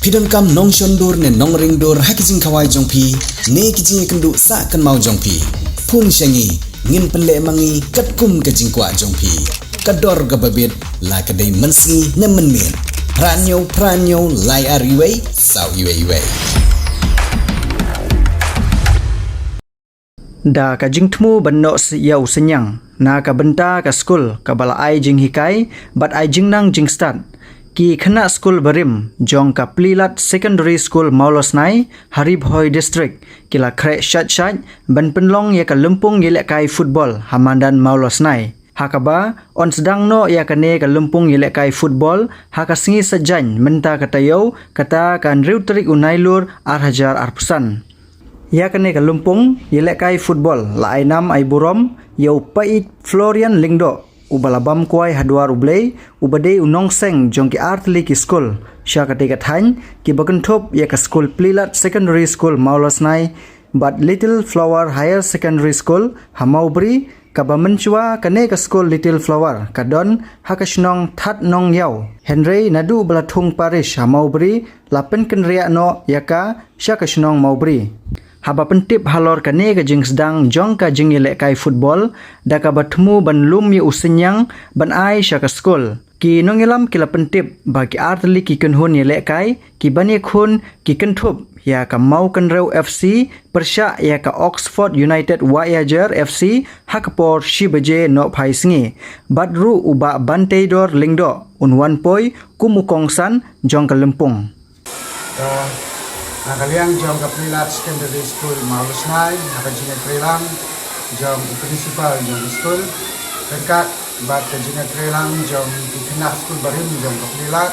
Pidon kam nong shondur ne nong ringdur hakijing kawai jongpi ne kijing kendu sa kan mau jongpi pun syangi ngin penle mangi katkum kajing kwa jongpi kador gababit la kadai mensi ne menmin pranyo lai ariwei sau iwei da ka jingtmu banno yau senyang na ka benta ka skul ka bala ai jing hikai bat ai jingnang jing start ki khana skul barim jong ka plilat secondary school maulosnai haribhoi district kila khre shat ban penlong ya ka lumpung yele kai football hamandan maulosnai hakaba on sedang no ya kane ka lumpung yele kai football haka singi sajan menta katayau kata kan riutrik unailur arhajar arpusan ya kane ka lumpung yele kai football la ainam ai burom yau pait Florian Lingdo ubalabam kuai hadwar ublei ubade unong seng jong ki artli ki school sya katika than ki bakenthop ya ka school plilat secondary school maulosnai but little flower higher secondary school hamaubri ka bamenchua kane ka school little flower kadon hakashnong that nong yau henry nadu balathung parish hamaubri lapen kenria no yaka sya kashnong maubri haba pentip halor kane ka jing sedang jong ka jing yele kai football da ka batmu ban lum yu usenyang ban ai sya ka school ki nongelam kila pentip bagi artli ki kenhun yele kai ki bani khun ki kenthop ya ka mau kenreu FC persya ya ka Oxford United Voyager FC hakapor shibaje no phai singi badru uba banteidor lingdo unwan poi kumukongsan jong ka lempung Nakaliang jom ka plilat secondary school maulosnai nakajingat trelang jom principal jom school dekat bat kajingat trelang jom kena school barim jom ka plilat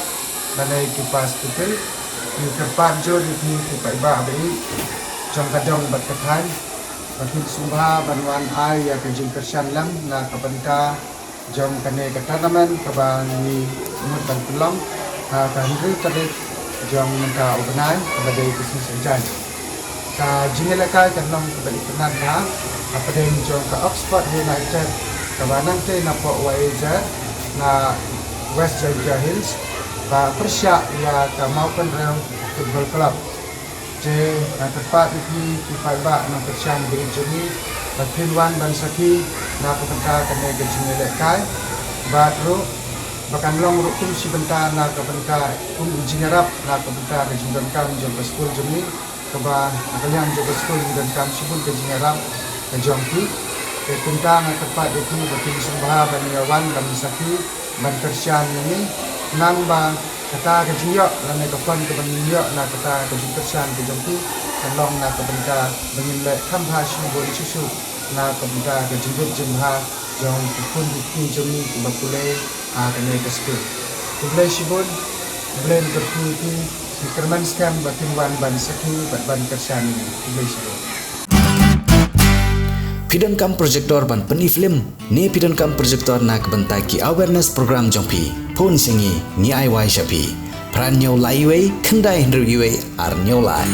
balai kipas putih di tempat jo di tipai ba abi jom kadong bat kathan batin sumba banwan ai ya kajing kersian lang na kapanta jom kane katanaman kabani umut ban pelong ka hindri tarik jom menta ubenai kepada bisnis enjan ka jingelaka kanong kembali penan ha apa den jom ka Oxford United kabanang te na po Voyager na West Georgia Hills ka persya ya ka maupun Real Football Club je na tepat di Paiba na persya di Juni Batinwan Bansaki na pepenta kene jingelaka batru bahkan long rukum si bentar na kebentar jingarap na kebentar jingan kam jom school jemi keba kalian jom school jingan kam sibun ke jingarap ke jongki ke tentang tepat itu betul sembah baniawan dan saki ban kersian ini nang ba kata ke jingyok lan ke fan ke baniyo na kata ke kersian ke jongki long na kebentar bengin le khamha sibun susu na kebentar ke jingut jemha jong pun di jemi bakule kene ke school boleh sibun boleh berkuti kerman scam batin wan ban saki ban kersan ini boleh sibun Pidon kam projector ban peni film ne pidon kam projector nak bentaki awareness program jongpi pun singi ni ai wai shapi pranyo laiwei kendai hendriwei arnyo lai